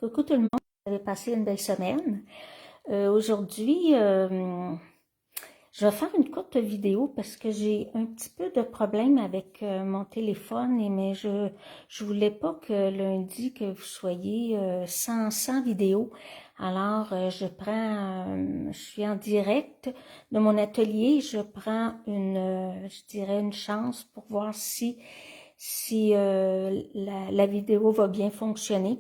Coucou tout le monde, vous avez passé une belle semaine. Aujourd'hui, je vais faire une courte vidéo parce que j'ai un petit peu de problème avec mon téléphone mais je voulais pas que lundi que vous soyez sans vidéo. Alors, je suis en direct de mon atelier, je prends je dirais une chance pour voir si la vidéo va bien fonctionner.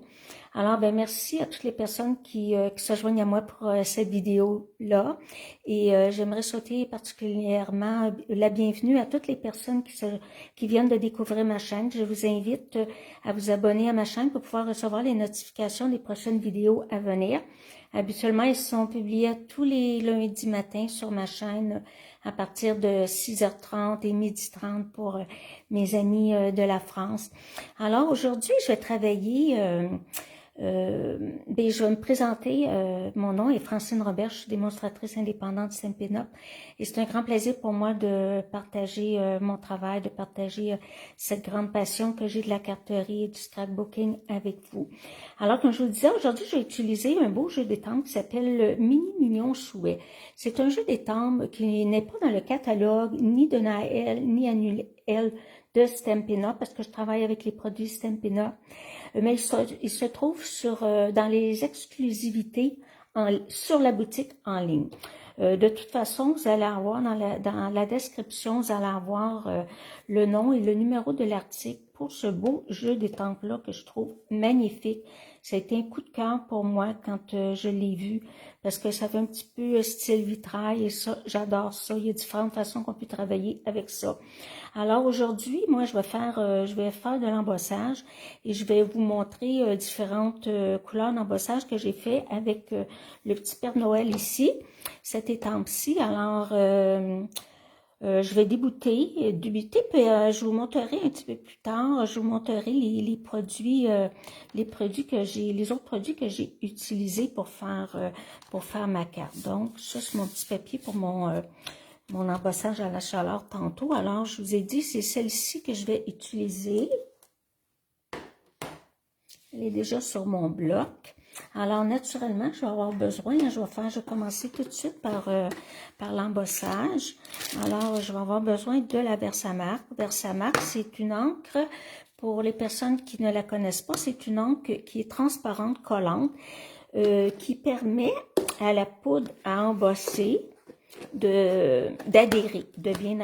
Alors, ben merci à toutes les personnes qui se joignent à moi pour cette vidéo-là. Et j'aimerais souhaiter particulièrement la bienvenue à toutes les personnes qui viennent de découvrir ma chaîne. Je vous invite à vous abonner à ma chaîne pour pouvoir recevoir les notifications des prochaines vidéos à venir. Habituellement, elles sont publiées tous les lundis matins sur ma chaîne à partir de 6h30 et 12h30 pour mes amis de la France. Alors aujourd'hui, je vais travailler, je vais me présenter, mon nom est Francine Robert, je suis démonstratrice indépendante de Stampin' Up! Et c'est un grand plaisir pour moi de partager mon travail, de partager cette grande passion que j'ai de la carterie et du scrapbooking avec vous. Alors, comme je vous le disais, aujourd'hui, j'ai utilisé un beau jeu d'étampes qui s'appelle le Mini Mignon Chouet. C'est un jeu d'étampes qui n'est pas dans le catalogue ni de Naël ni annuel de Stampin' Up! Parce que je travaille avec les produits Stampin' Up! Mais il se trouve dans les exclusivités sur la boutique en ligne. De toute façon, vous allez avoir dans la description, vous allez avoir le nom et le numéro de l'article pour ce beau jeu d'étampes-là que je trouve magnifique. Ça a été un coup de cœur pour moi quand je l'ai vu, parce que ça fait un petit peu style vitrail et ça, j'adore ça. Il y a différentes façons qu'on peut travailler avec ça. Alors aujourd'hui, moi, je vais faire de l'embossage et je vais vous montrer différentes couleurs d'embossage que j'ai fait avec le petit Père Noël ici, cette étampe-ci. Alors, je vais débuter, puis je vous montrerai un petit peu plus tard, je vous montrerai les produits les autres produits que j'ai utilisés pour faire ma carte. Donc, ça, c'est mon petit papier pour mon embossage à la chaleur tantôt. Alors, je vous ai dit, c'est celle-ci que je vais utiliser. Elle est déjà sur mon bloc. Alors, naturellement, je vais avoir besoin, je vais commencer tout de suite par l'embossage. Alors, je vais avoir besoin de la Versamark. Versamark, c'est une encre, pour les personnes qui ne la connaissent pas, c'est une encre qui est transparente, collante, qui permet à la poudre à embosser d'adhérer, de bien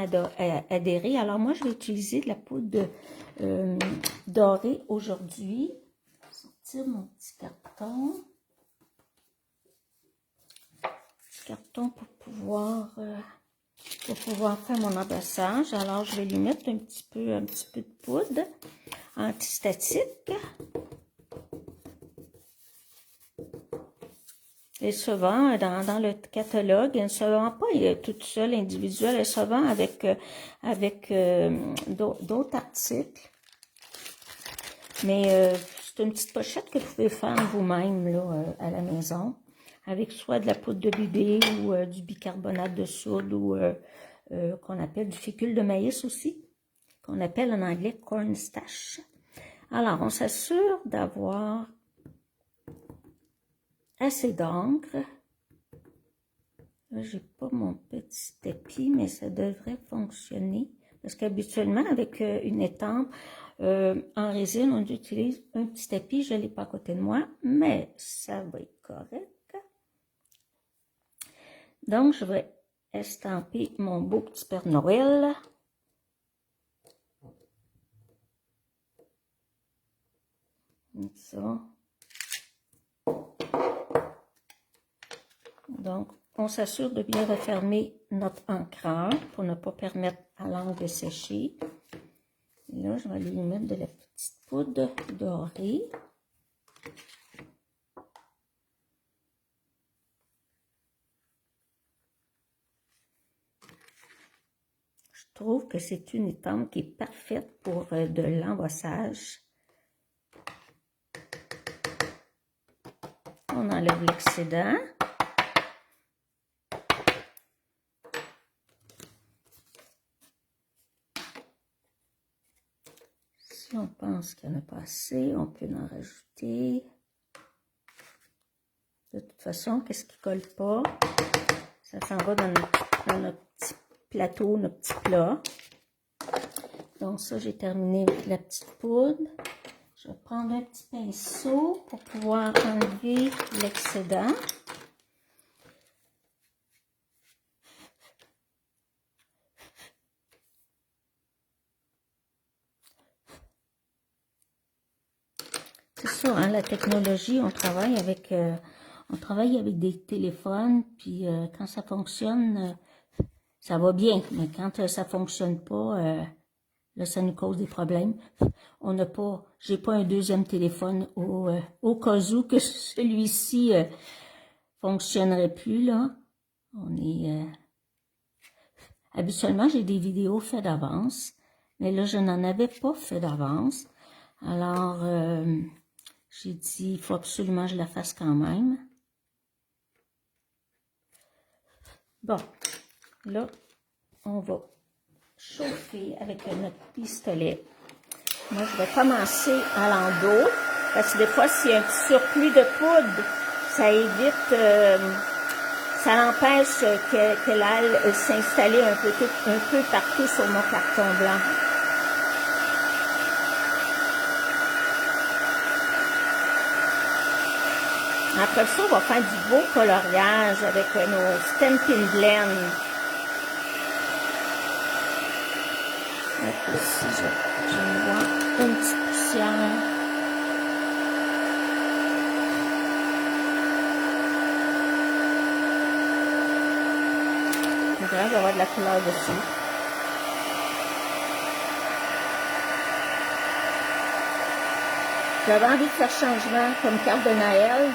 adhérer. Alors, moi, je vais utiliser de la poudre dorée aujourd'hui. Sortir mon petit carton. Pour pouvoir faire mon embossage. Alors, je vais lui mettre un petit peu de poudre antistatique. Elle se vend dans le catalogue. Elle ne se vend pas toute seule, individuelle. Elle se vend avec d'autres articles. Mais c'est une petite pochette que vous pouvez faire vous-même à la maison, avec soit de la poudre de bébé ou du bicarbonate de soude ou qu'on appelle du fécule de maïs aussi, qu'on appelle en anglais cornstarch. Alors, on s'assure d'avoir assez d'encre. Là, j'ai pas mon petit tapis, mais ça devrait fonctionner. Parce qu'habituellement, avec une étampe en résine, on utilise un petit tapis. Je ne l'ai pas à côté de moi, mais ça va être correct. Donc, je vais estamper mon beau petit Père Noël. Comme ça. Donc, on s'assure de bien refermer notre encreur pour ne pas permettre à l'encre de sécher. Et là, je vais lui mettre de la petite poudre dorée. Je trouve que c'est une étampe qui est parfaite pour de l'embossage. On enlève l'excédent. Si on pense qu'il n'y en a pas assez, on peut en rajouter. façon. Qu'est-ce qui colle pas? Ça s'en va dans notre petit plateau, notre petit plat. Donc ça, j'ai terminé avec la petite poudre. Je vais prendre un petit pinceau pour pouvoir enlever l'excédent. C'est ça, hein, la technologie, on travaille avec des téléphones, puis quand ça fonctionne, ça va bien. Mais quand ça fonctionne pas, là, ça nous cause des problèmes. On n'a pas, j'ai pas un deuxième téléphone au cas où que celui-ci fonctionnerait plus, là. Habituellement, j'ai des vidéos faites d'avance, mais là, je n'en avais pas fait d'avance. Alors, j'ai dit, il faut absolument que je la fasse quand même. Bon, là, on va chauffer avec notre pistolet. Moi, je vais commencer à l'endos, parce que des fois, s'il y a un petit surplus de poudre, ça évite, ça empêche que l'aile s'installer un peu partout sur mon carton blanc. Après ça, on va faire du beau coloriage avec nos Stampin' Blend. Ici, je vois une petite poussière. On dirait avoir de la couleur dessus. J'avais envie de faire changement comme carte de Noël.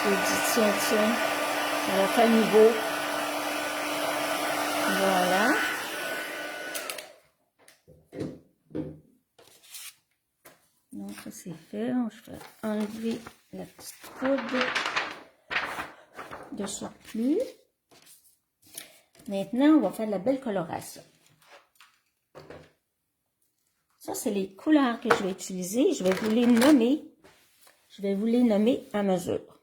J'ai dit, tiens, ça va faire nouveau. Voilà. Donc, ça c'est fait. Je vais enlever la petite poudre de surplus. Maintenant, on va faire de la belle coloration. Ça, c'est les couleurs que je vais utiliser. Je vais vous les nommer. Je vais vous les nommer à mesure.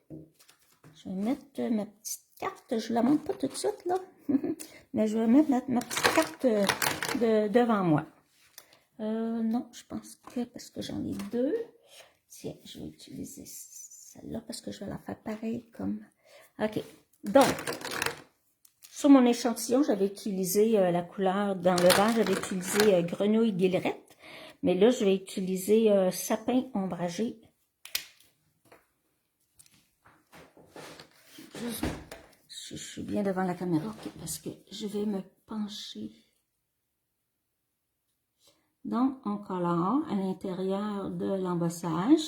Je vais mettre ma petite carte. Je ne la montre pas tout de suite, là. Mais je vais mettre ma petite carte devant moi. Non, je pense que, parce que j'en ai deux. Tiens, je vais utiliser celle-là parce que je vais la faire pareil comme... OK. Donc, sur mon échantillon, j'avais utilisé la couleur, dans le vert, j'avais utilisé grenouille guillerette. Mais là, je vais utiliser sapin ombragé. Je suis bien devant la caméra, okay, parce que je vais me pencher. Donc, on colore à l'intérieur de l'embossage.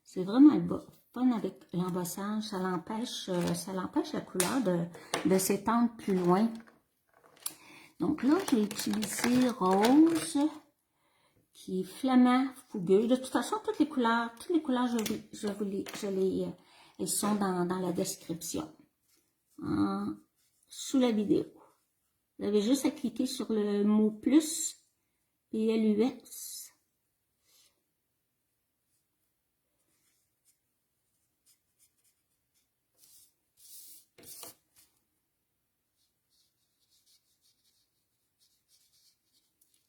C'est vraiment le fun avec l'embossage, ça l'empêche la couleur de s'étendre plus loin. Donc là, j'ai utilisé rose, qui est flamand fougueux. De toute façon, toutes les couleurs, elles sont dans la description, sous la vidéo. Vous avez juste à cliquer sur le mot plus, PLUS.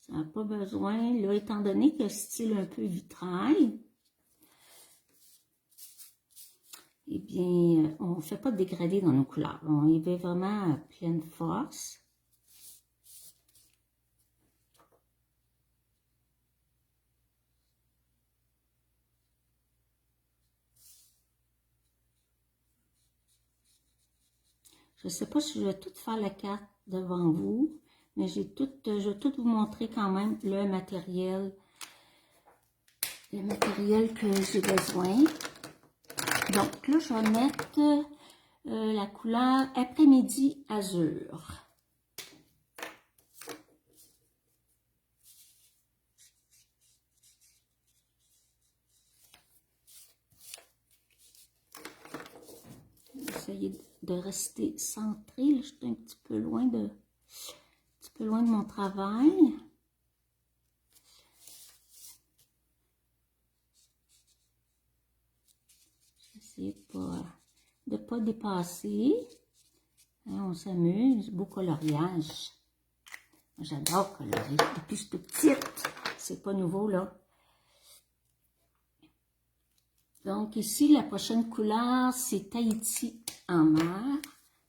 Ça n'a pas besoin, là, étant donné que style un peu vitrail, eh bien, on ne fait pas de dégradé dans nos couleurs. On y va vraiment à pleine force. Je ne sais pas si je vais tout faire la carte devant vous, mais je vais tout vous montrer quand même le matériel que j'ai besoin. Donc là, je vais mettre la couleur après-midi azur. essayer de rester centré. Là, je suis un petit peu loin de mon travail. J'essaie de ne pas dépasser. Hein, on s'amuse. Beau coloriage. J'adore colorier. Depuis que je suis toute petite. C'est pas nouveau, là. Donc, ici, la prochaine couleur, c'est Tahiti en mer.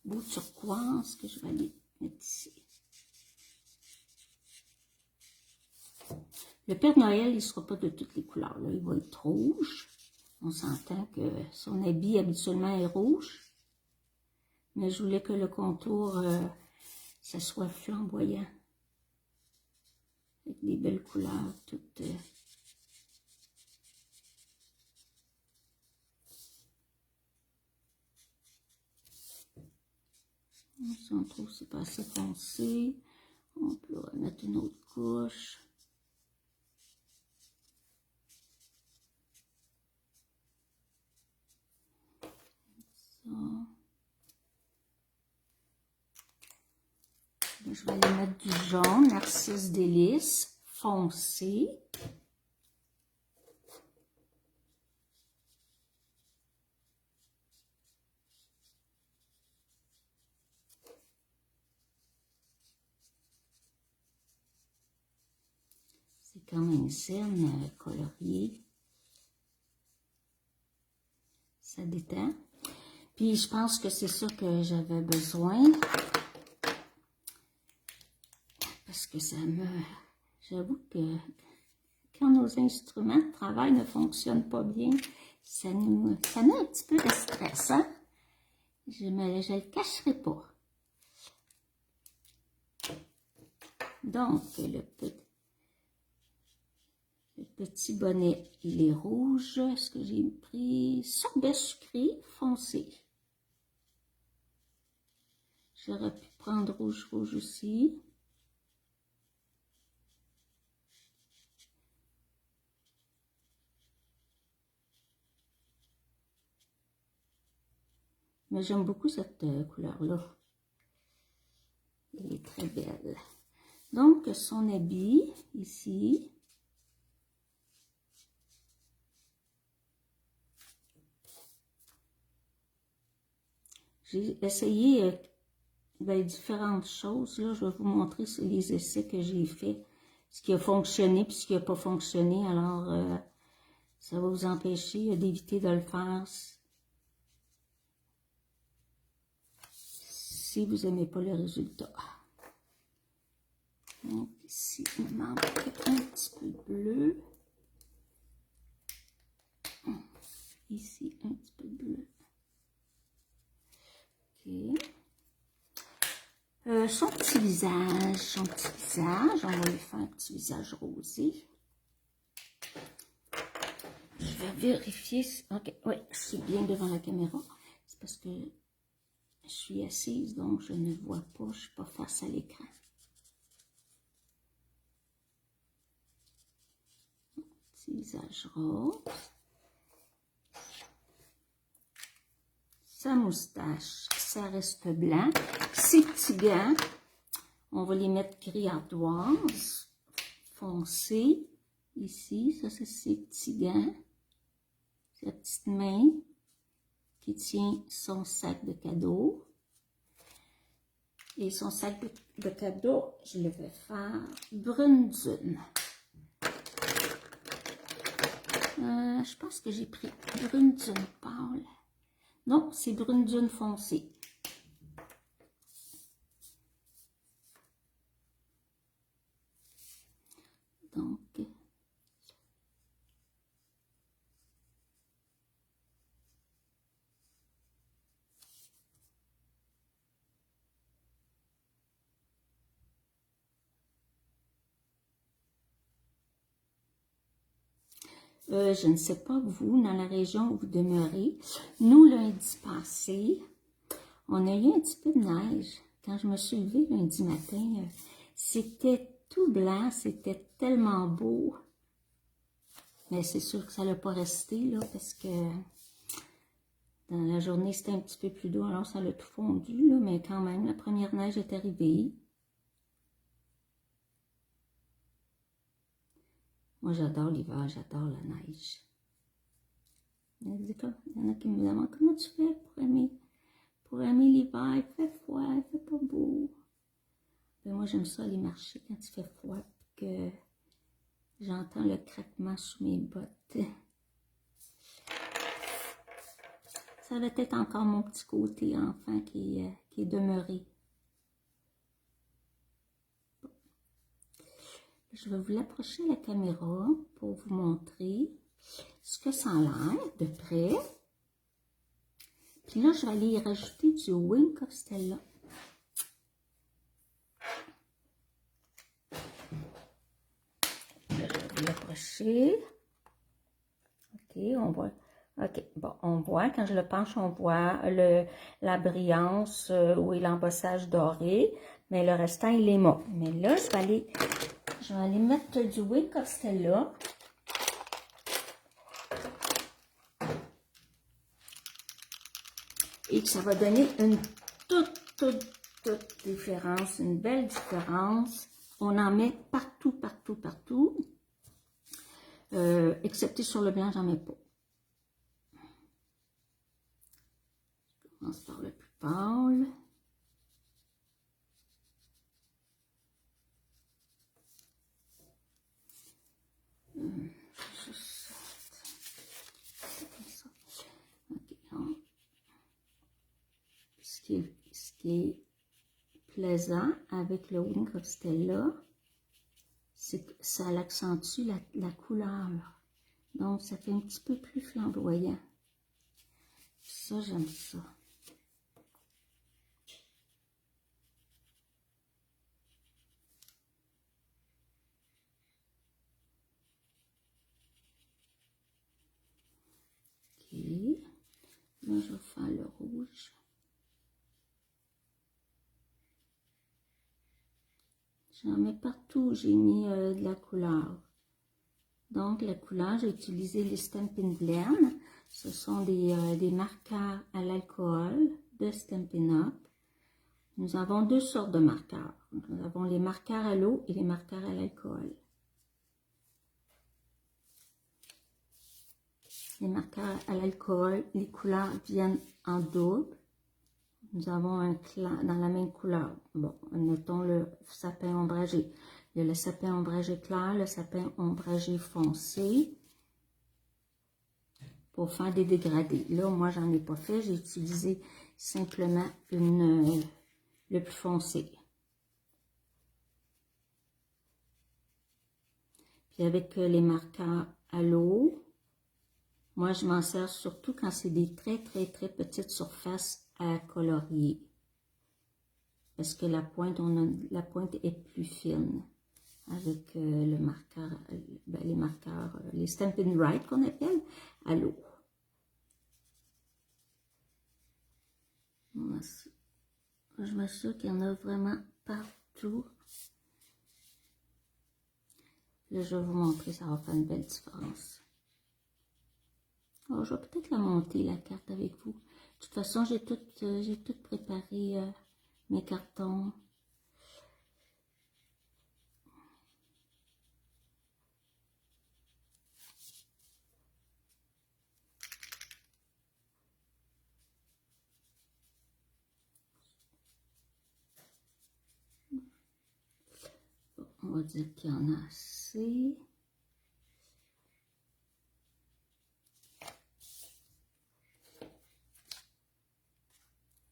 Beau turquoise que je vais aller mettre ici. Le Père Noël, il ne sera pas de toutes les couleurs, là. Il va être rouge. On s'entend que son habit, habituellement, est rouge. Mais je voulais que le contour, ça soit flamboyant. Avec des belles couleurs, toutes... Si on trouve que c'est pas assez foncé, on peut remettre une autre couche. Ça. Je vais aller mettre du jaune, Narcisse délice, foncé. C'est comme une scène coloriée. Ça détend. Puis je pense que c'est ça que j'avais besoin. Parce que ça me... J'avoue que quand nos instruments de travail ne fonctionnent pas bien, ça met un petit peu de stress, hein? Je ne le cacherai pas. Donc, le petit bonnet, il est rouge. Est-ce que j'ai pris sorbet sucré foncé? J'aurais pu prendre rouge aussi. Mais j'aime beaucoup cette couleur-là. Elle est très belle. Donc, son habit, ici. J'ai essayé différentes choses. Là, je vais vous montrer les essais que j'ai faits. Ce qui a fonctionné puis ce qui n'a pas fonctionné. Alors, ça va vous empêcher d'éviter de le faire si vous n'aimez pas le résultat. Donc, ici, il me manque un petit peu de bleu. Ici, un petit peu de bleu. Ok. Son petit visage, on va lui faire un petit visage rosé. Je vais vérifier. Ok, oui, je suis bien devant la caméra. C'est parce que je suis assise, donc je ne vois pas, je ne suis pas face à l'écran. Petit visage rose. Sa moustache, ça reste blanc. Ses petits gants, on va les mettre gris ardoise, foncé. Ici, ça c'est ses petits gants. Sa petite main qui tient son sac de cadeaux. Et son sac de cadeaux, je le vais faire brune dune. Je pense que j'ai pris brune dune pâle. Non, c'est brune dune foncée. Donc, je ne sais pas vous, dans la région où vous demeurez, nous, lundi passé, on a eu un petit peu de neige. Quand je me suis levée lundi matin, c'était tout blanc, c'était tellement beau. Mais c'est sûr que ça n'a pas resté, là, parce que Dans la journée, c'était un petit peu plus doux, alors ça l'a tout fondu, là, mais quand même, la première neige est arrivée. Moi, j'adore l'hiver, j'adore la neige. Il y en a qui me demandent comment tu fais pour aimer l'hiver. Il fait froid, il fait pas beau. Mais moi, j'aime ça aller marcher quand il fait froid, puis que j'entends le craquement sous mes bottes. Ça va être encore mon petit côté enfant qui est demeuré. Je vais vous l'approcher à la caméra pour vous montrer ce que ça a l'air de près. Puis là, je vais aller y rajouter du Wink of Stella. Là, je vais vous l'approcher. OK, on voit. OK, bon, on voit, quand je le penche, on voit la brillance et l'embossage doré, mais le restant, il est mat. Mais là, je vais aller mettre du Wink of Stella. Et que ça va donner une toute différence, une belle différence. On en met partout, partout, partout. Excepté sur le blanc, j'en mets pas. Je commence par le plus pâle. Ce qui est plaisant avec le Wink of Stella, c'est que ça accentue la couleur. Donc, ça fait un petit peu plus flamboyant. Ça, j'aime ça. OK. Là, je vais faire le rouge. J'en mets partout où j'ai mis de la couleur. Donc, la couleur, j'ai utilisé les Stampin' Blend. Ce sont des marqueurs à l'alcool de Stampin' Up. Nous avons deux sortes de marqueurs. Nous avons les marqueurs à l'eau et les marqueurs à l'alcool. Les marqueurs à l'alcool, les couleurs viennent en double. Nous avons un clair dans la même couleur. Bon, notons le sapin ombragé. Il y a le sapin ombragé clair, le sapin ombragé foncé pour faire des dégradés. Là, moi, j'en ai pas fait. J'ai utilisé simplement le plus foncé. Puis avec les marqueurs à l'eau, moi, je m'en sers surtout quand c'est des très petites surfaces à colorier. Parce que la pointe est plus fine avec le marqueur, les marqueurs, les Stampin' Right qu'on appelle, à l'eau. Je m'assure qu'il y en a vraiment partout. Là, je vais vous montrer, ça va faire une belle différence. Alors, je vais peut-être la monter, la carte, avec vous. De toute façon, j'ai tout préparé mes cartons. On va dire qu'il y en a assez.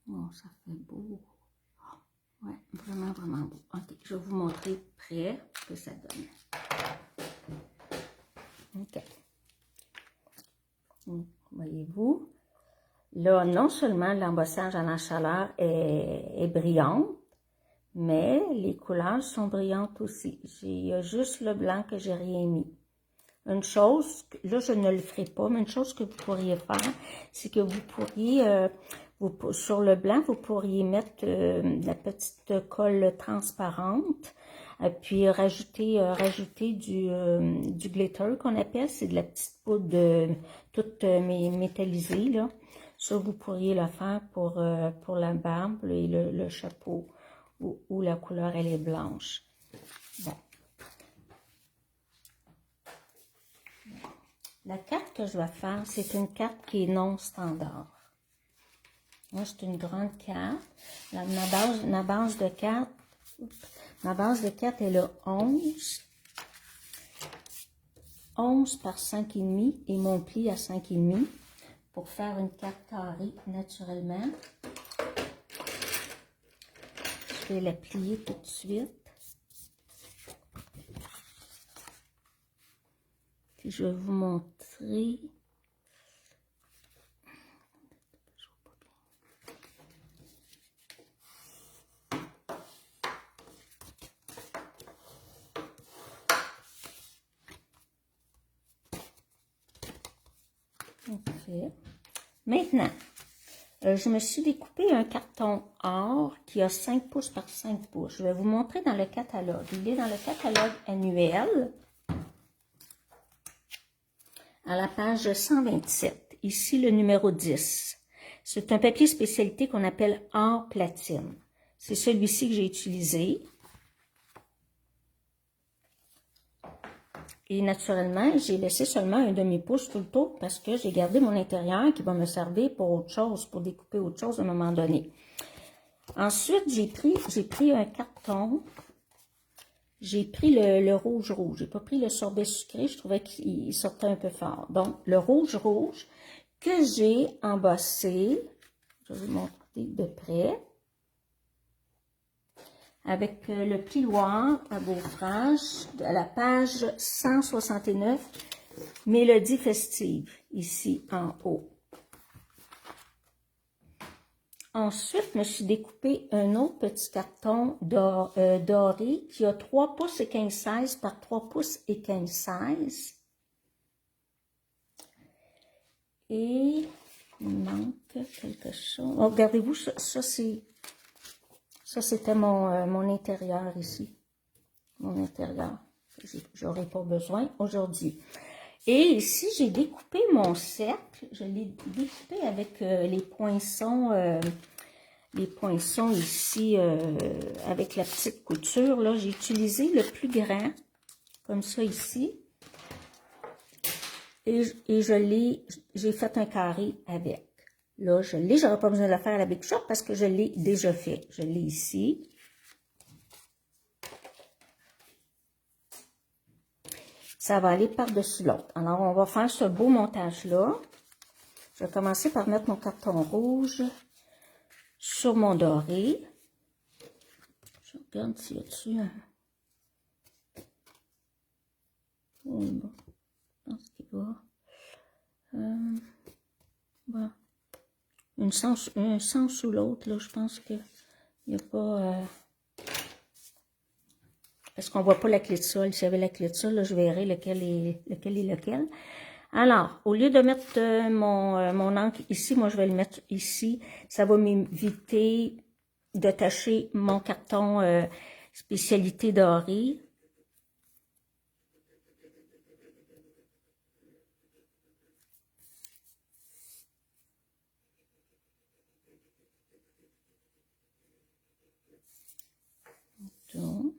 Oh, ça fait beau. Ouais, vraiment beau. Ok, je vais vous montrer près ce que ça donne. Ok. Voyez-vous? Là, non seulement l'embossage à la chaleur est brillant, mais les couleurs sont brillantes aussi. J'ai juste le blanc que j'ai rien mis. Une chose, là je ne le ferai pas, mais une chose que vous pourriez faire, c'est que vous pourriez, sur le blanc, vous pourriez mettre la petite colle transparente, puis rajouter du glitter qu'on appelle, c'est de la petite poudre toute métallisée, là, Ça, vous pourriez le faire pour la barbe et le chapeau, où la couleur, elle est blanche. Bon. La carte que je vais faire, c'est une carte qui est non standard. Moi, c'est une grande carte. Ma base de carte est le 11. 11 par 5,5 et mon pli à 5,5 pour faire une carte carrée naturellement. Je vais la plier tout de suite. Puis je vais vous montrer. Okay. Maintenant, je me suis découpé un carton or qui a 5 pouces par 5 pouces. Je vais vous montrer dans le catalogue. Il est dans le catalogue annuel à la page 127. Ici, le numéro 10. C'est un papier spécialité qu'on appelle or platine. C'est celui-ci que j'ai utilisé. Et naturellement, j'ai laissé seulement un demi-pouce tout le tour parce que j'ai gardé mon intérieur qui va me servir pour autre chose, pour découper autre chose à un moment donné. Ensuite, j'ai pris un carton. J'ai pris le rouge. J'ai pas pris le sorbet sucré, je trouvais qu'il sortait un peu fort. Donc, le rouge que j'ai embossé, je vais vous montrer de près, avec le piloir à gaufrage à la page 169, Mélodie festive, ici en haut. Ensuite, je me suis découpé un autre petit carton doré qui a 3 pouces et 15/16 par 3 pouces et 15/16. Et il manque quelque chose. Oh, regardez-vous, ça c'était mon intérieur ici. Mon intérieur. J'aurais pas besoin aujourd'hui. Et ici, j'ai découpé mon cercle. Je l'ai découpé avec les poinçons ici, avec la petite couture. Là, j'ai utilisé le plus grand, comme ça ici. Et j'ai fait un carré avec. Là, j'aurais pas besoin de le faire à la Big Shop parce que je l'ai déjà fait. Je l'ai ici. Ça va aller par-dessus l'autre. Alors, on va faire ce beau montage-là. Je vais commencer par mettre mon carton rouge sur mon doré. Je regarde s'il y a dessus un... Oui, bon. Je pense qu'il va. Voilà. Un sens ou l'autre, là, je pense qu'il n'y a pas... Parce qu'on ne voit pas la clé de sol. S'il y avait la clé de sol, là, je verrais lequel est lequel. Alors, au lieu de mettre mon encre ici, moi, je vais le mettre ici. Ça va m'éviter de tacher mon carton spécialité dorée. Donc.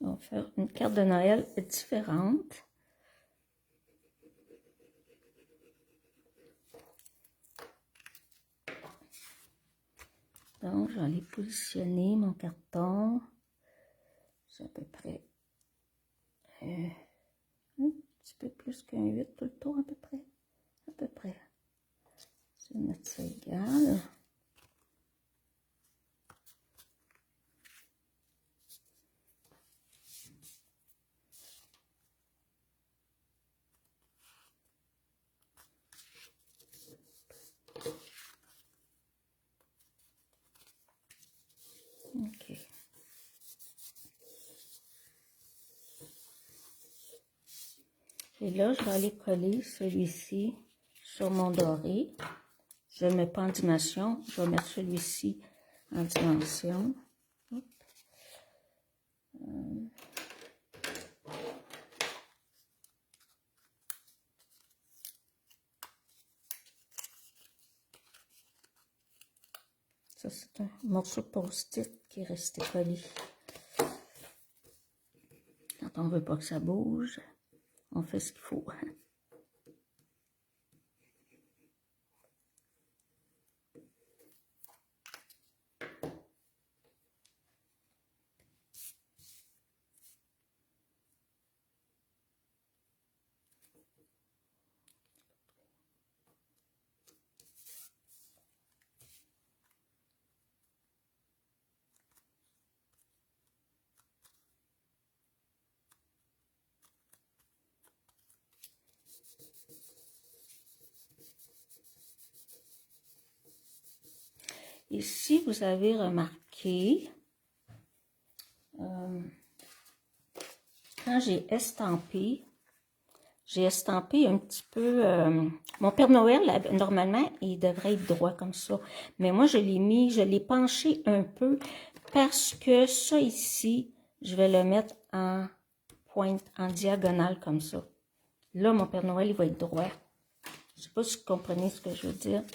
On va faire une carte de Noël différente. Donc, je vais aller positionner mon carton. C'est à peu près un petit peu plus qu'un 8 tout le tour, à peu près. À peu près. Je vais mettre ça égal. OK. Et là, je vais aller coller celui-ci sur mon doré. Je ne le mets pas en dimension. Je vais mettre celui-ci en dimension. Ça, c'est un morceau de post-it qui est resté collé. Quand on veut pas que ça bouge, on fait ce qu'il faut. Ici, vous avez remarqué, quand j'ai estampé un petit peu... mon Père Noël, normalement, il devrait être droit comme ça. Mais moi, je l'ai penché un peu parce que ça ici, je vais le mettre en pointe, en diagonale comme ça. Là, mon Père Noël, il va être droit. Je ne sais pas si vous comprenez ce que je veux dire.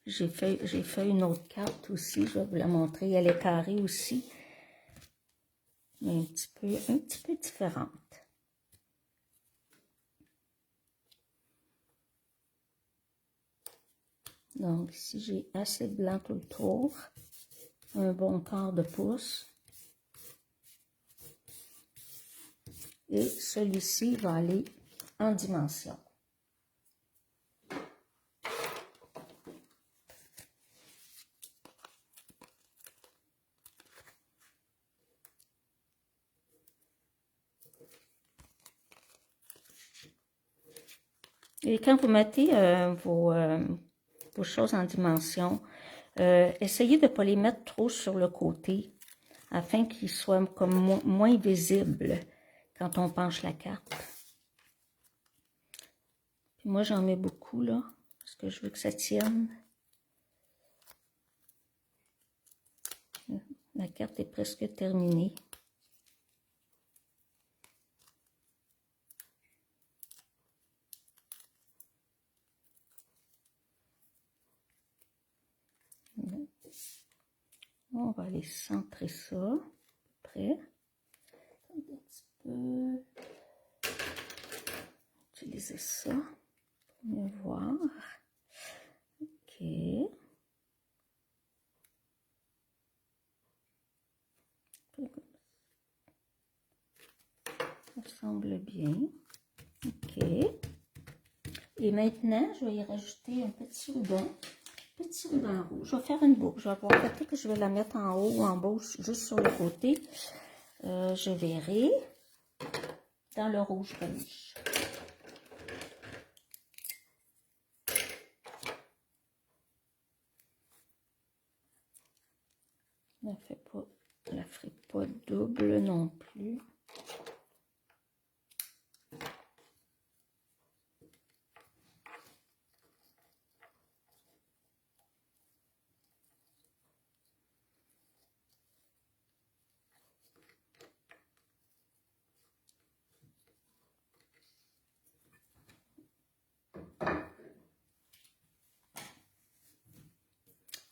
J'ai fait une autre carte aussi, je vais vous la montrer. Elle est carrée aussi, mais un petit peu différente. Donc ici, j'ai assez de blanc tout le tour, un bon quart de pouce. Et celui-ci va aller en dimension. Et quand vous mettez vos choses en dimension, essayez de ne pas les mettre trop sur le côté, afin qu'ils soient comme moins visibles quand on penche la carte. Puis moi, j'en mets beaucoup, là, parce que je veux que ça tienne. La carte est presque terminée. On va aller centrer ça, à peu près. Un petit peu. Utiliser ça pour mieux voir. OK. Ça semble bien. OK. Et maintenant, je vais y rajouter un petit ruban. Petit ruban rouge. Je vais faire une boucle. Je vais voir peut-être que je vais la mettre en haut ou en bas, juste sur le côté. Je verrai dans le rouge beige. Je la ferai pas double non plus.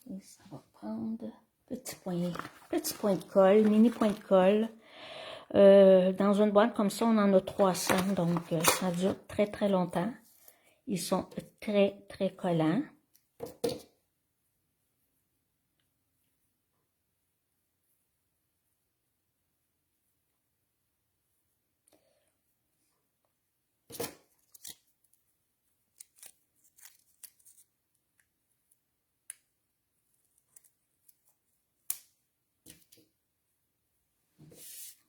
Et ça va prendre petit point de colle, mini point de colle. Dans une boîte comme ça, on en a 300, donc ça dure très très longtemps. Ils sont très très collants.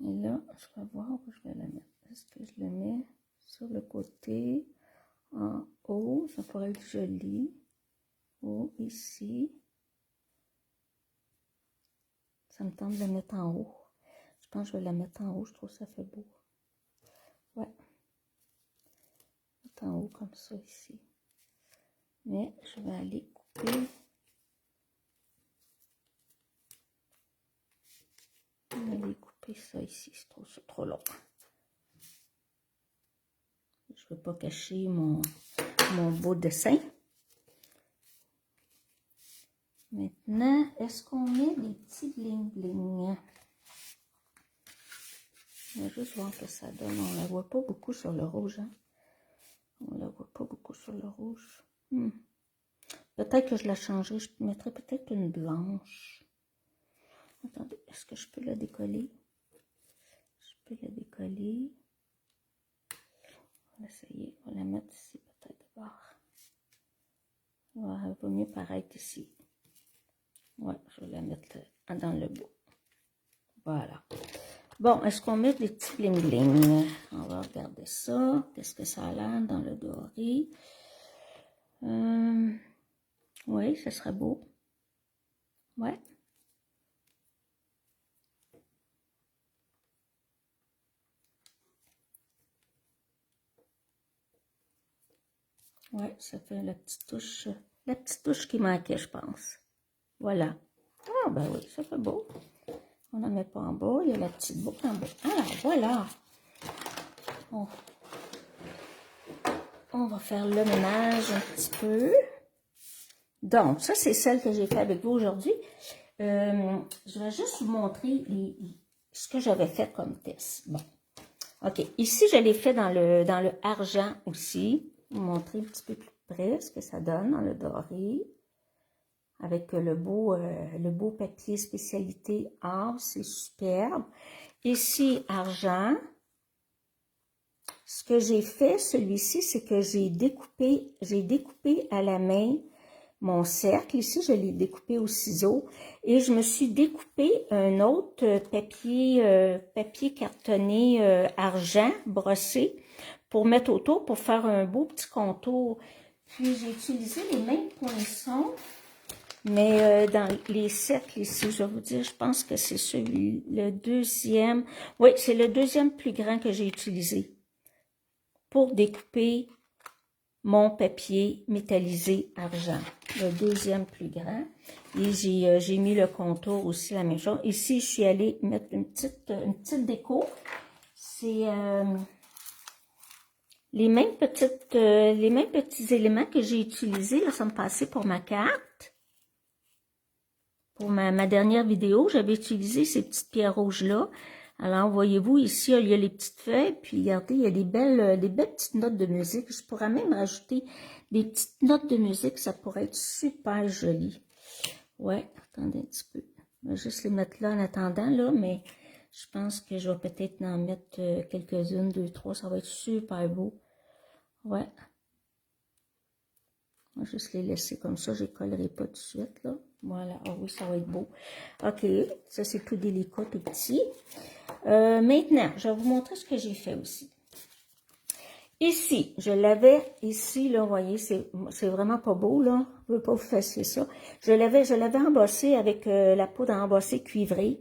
Et là, je vais voir où je vais la mettre. Est-ce que je le mets sur le côté, en haut, ça pourrait être joli. Ou ici. Ça me tente de la mettre en haut. Je pense que je vais la mettre en haut, je trouve que ça fait beau. Ouais. Mettre en haut comme ça ici. Mais je vais aller couper montrer ça ici, c'est trop long. Je ne veux pas cacher mon beau dessin. Maintenant, est-ce qu'on met des petits bling-bling? On va juste voir que ça donne. On ne la voit pas beaucoup sur le rouge. Hein? On ne la voit pas beaucoup sur le rouge. Peut-être que je la changerai. Je mettrai peut-être une blanche. Attendez, est-ce que je peux la décoller? Je peux la décoller. On va essayer. On va la mettre ici peut-être d'abord. Ouais, elle va mieux paraître ici. Ouais, je vais la mettre dans le bout. Voilà. Bon, est-ce qu'on met des petits bling-bling? On va regarder ça. Qu'est-ce que ça a l'air dans le doré? Oui, ce serait beau. Ouais. Ouais, ça fait la petite touche qui manquait, je pense. Voilà. Ah, ben oui, ça fait beau. On n'en met pas en bas, il y a la petite boucle en bas. Alors, voilà. On va faire le ménage un petit peu. Donc, ça, c'est celle que j'ai fait avec vous aujourd'hui. Je vais juste vous montrer ce que j'avais fait comme test. Bon. OK. Ici, je l'ai fait dans le argent aussi. Je vais vous montrer un petit peu plus près ce que ça donne dans le doré. Avec le beau papier spécialité or, c'est superbe. Ici, argent. Ce que j'ai fait, celui-ci, c'est que j'ai découpé à la main mon cercle. Ici, je l'ai découpé au ciseau. Et je me suis découpé un autre papier cartonné argent brossé pour mettre autour, pour faire un beau petit contour. Puis, j'ai utilisé les mêmes poinçons. Mais dans les cercles ici, je vais vous dire, je pense que c'est le deuxième. Oui, c'est le deuxième plus grand que j'ai utilisé pour découper mon papier métallisé argent. Le deuxième plus grand. Et j'ai mis le contour aussi, la même chose. Ici, je suis allée mettre une petite déco. C'est les mêmes petits éléments que j'ai utilisés. Là, ça me passait pour ma carte. Pour ma dernière vidéo, j'avais utilisé ces petites pierres rouges-là. Alors, voyez-vous, ici, il y a les petites feuilles, puis regardez, il y a des belles petites notes de musique. Je pourrais même rajouter des petites notes de musique, ça pourrait être super joli. Ouais, attendez un petit peu. Je vais juste les mettre là en attendant, là, mais je pense que je vais peut-être en mettre quelques-unes, 2, 3, ça va être super beau. Ouais. Je vais juste les laisser comme ça, je ne les collerai pas tout de suite, là. Voilà, ah oui, ça va être beau. OK, ça c'est tout délicat, tout petit. Maintenant, je vais vous montrer ce que j'ai fait aussi. Ici, je l'avais, ici, là, vous voyez, c'est vraiment pas beau, là. Je ne veux pas vous fassiez ça. Je l'avais embossé avec la poudre embossée cuivrée.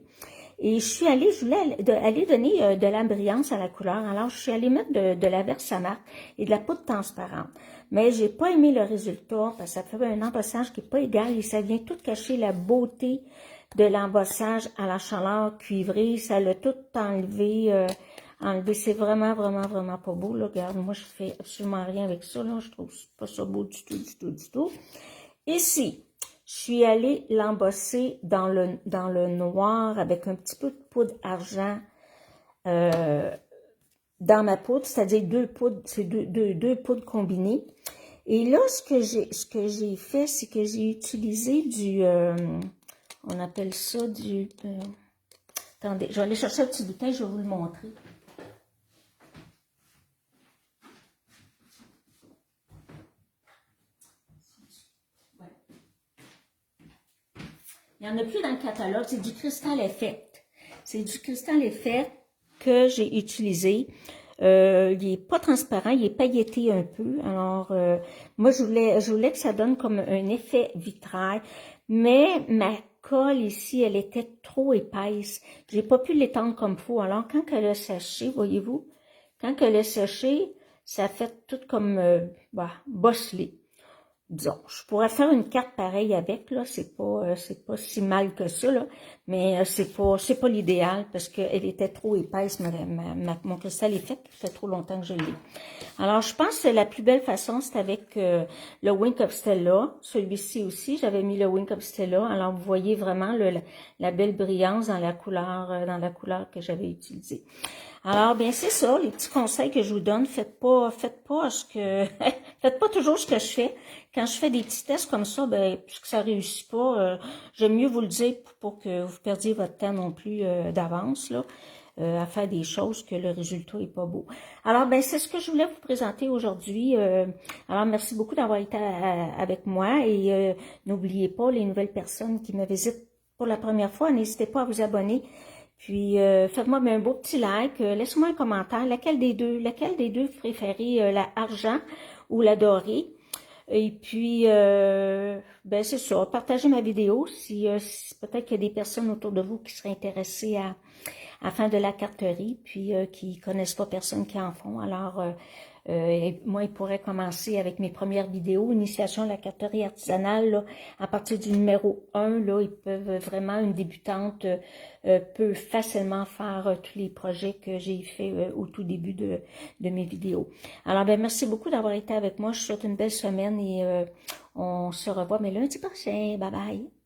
Et je voulais aller donner de la brillance à la couleur. Alors, je suis allée mettre de la Versamark et de la poudre transparente. Mais j'ai pas aimé le résultat parce que ça fait un embossage qui n'est pas égal et ça vient tout cacher la beauté de l'embossage à la chaleur cuivrée. Ça l'a tout enlevé. C'est vraiment, vraiment, vraiment pas beau. Là. Regarde, moi, je fais absolument rien avec ça. Là. Je trouve pas ça beau du tout, du tout, du tout. Ici, je suis allée l'embosser dans le noir avec un petit peu de poudre argent dans ma poudre, c'est-à-dire deux poudres combinées. Et là, ce que j'ai fait, c'est que j'ai utilisé on appelle ça attendez, je vais aller chercher un petit bouteille, je vais vous le montrer. Il n'y en a plus dans le catalogue, c'est du Crystal Effect. C'est du Crystal Effect que j'ai utilisé. Il n'est pas transparent, il est pailleté un peu. Alors, moi, je voulais que ça donne comme un effet vitrail. Mais ma colle ici, elle était trop épaisse. J'ai pas pu l'étendre comme il faut. Alors, quand elle a séché, voyez-vous, quand elle a séché, ça fait tout comme bosselé. Disons, je pourrais faire une carte pareille avec, là, c'est pas si mal que ça, là, Mais c'est pas l'idéal parce qu'elle était trop épaisse, mon cristal est fait, ça fait trop longtemps que je l'ai. Alors, je pense que la plus belle façon, c'est avec le Wink of Stella. Celui-ci aussi, j'avais mis le Wink of Stella. Alors, vous voyez vraiment la belle brillance dans la couleur que j'avais utilisée. Alors, bien, c'est ça, les petits conseils que je vous donne. Faites pas faites pas toujours ce que je fais. Quand je fais des petits tests comme ça, ben, puisque ça réussit pas, j'aime mieux vous le dire pour que vous perdiez votre temps non plus d'avance, là, à faire des choses que le résultat est pas beau. Alors, ben, c'est ce que je voulais vous présenter aujourd'hui. Alors, merci beaucoup d'avoir été avec moi et n'oubliez pas les nouvelles personnes qui me visitent pour la première fois, n'hésitez pas à vous abonner. Puis, faites-moi un beau petit like, laissez-moi un commentaire, laquelle des deux vous préférez, la argent ou la dorée. Et puis, ben c'est ça, partagez ma vidéo si peut-être qu'il y a des personnes autour de vous qui seraient intéressées à faire de la carterie, puis qui connaissent pas personne qui en font. Alors, moi, ils pourraient commencer avec mes premières vidéos, initiation à la carterie artisanale, là, à partir du numéro 1, là, ils peuvent vraiment, une débutante peut facilement faire tous les projets que j'ai fait au tout début de mes vidéos. Alors, ben merci beaucoup d'avoir été avec moi. Je vous souhaite une belle semaine et on se revoit mais lundi prochain. Bye bye!